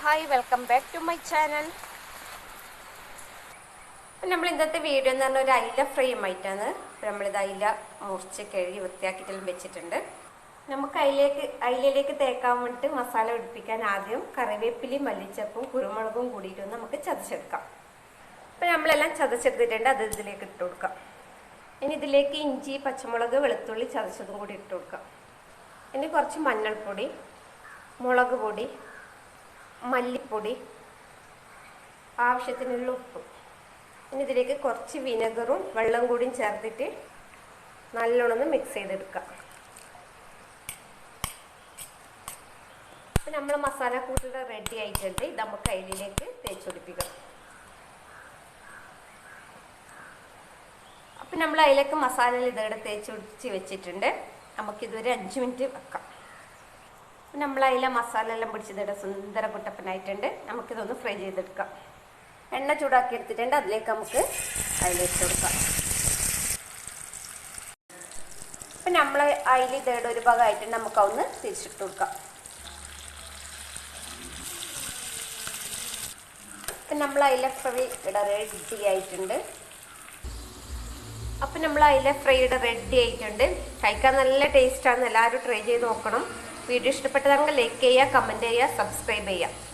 Hi welcome back to my channel. നമ്മൾ ഇന്നത്തെ video എന്ന് പറഞ്ഞാൽ ഒരു അയില ഫ്രൈ ആയിട്ടാണ്. നമ്മളിത് അയില മുറിച്ച് കഴുകി വൃത്തിയാക്കിയിട്ടെല്ലാം വെച്ചിട്ടുണ്ട്. നമുക്ക് അയിലയിലേക്ക് തേക്കാൻ വേണ്ടിയിട്ട് മസാല പിടിപ്പിക്കാൻ ആദ്യം കറിവേപ്പിലയും മല്ലിച്ചപ്പും കുരുമുളകും കൂടിയിട്ട് നമുക്ക് ചതച്ചെടുക്കാം. അപ്പം നമ്മളെല്ലാം ചതച്ചെടുത്തിട്ടുണ്ട്, അത് ഇതിലേക്ക് ഇട്ട് കൊടുക്കാം. ഇനി ഇതിലേക്ക് ഇഞ്ചി, പച്ചമുളക്, വെളുത്തുള്ളി ചതച്ചതും കൂടി ഇട്ട് കൊടുക്കാം. ഇനി കുറച്ച് മഞ്ഞൾപ്പൊടി, മുളക് പൊടി, മല്ലിപ്പൊടി, ആവശ്യത്തിനുള്ള ഉപ്പ്. ഇനി ഇതിലേക്ക് കുറച്ച് വിനെഗറും വെള്ളം കൂടിയും ചേർത്തിട്ട് നല്ലോണം മിക്സ് ചെയ്തെടുക്കാം. അപ്പം നമ്മൾ മസാല കൂട്ടുകൾ റെഡി ആയിട്ടുണ്ട്. ഇത് നമുക്ക് അയിലേക്ക് തേച്ച് പിടിപ്പിക്കണം. അപ്പം നമ്മൾ അതിലേക്ക് മസാല ഇതോടെ തേച്ച് പിടിച്ച് വെച്ചിട്ടുണ്ട്. നമുക്കിതൊരു 5 മിനിറ്റ് വെക്കാം. നമ്മൾ അതിലെ മസാല എല്ലാം പിടിച്ചതിടെ സുന്ദര കുട്ടപ്പനായിട്ടുണ്ട്. നമുക്കിതൊന്ന് ഫ്രൈ ചെയ്തെടുക്കാം. എണ്ണ ചൂടാക്കി എടുത്തിട്ടുണ്ട്, അതിലേക്ക് നമുക്ക് അതിലേക്ക് കൊടുക്കാം. അപ്പം നമ്മൾ അതിൽ ഇതേടെ ഒരു ഭാഗമായിട്ടുണ്ട്, നമുക്കൊന്ന് തിരിച്ചിട്ട് കൊടുക്കാം. അപ്പം നമ്മൾ അതിലെ ഫ്രൈ ഇവിടെ റെഡി ആയിട്ടുണ്ട്. അപ്പം നമ്മൾ അതിലെ ഫ്രൈ ഇവിടെ റെഡി ആയിട്ടുണ്ട്. കഴിക്കാൻ നല്ല ടേസ്റ്റാണ്. എല്ലാവരും ട്രൈ ചെയ്ത് നോക്കണം. വീഡിയോ ഇഷ്ടപ്പെട്ടതെങ്കിൽ ലൈക്ക് ചെയ്യുക, കമൻറ്റ് ചെയ്യുക, സബ്സ്ക്രൈബ് ചെയ്യുക.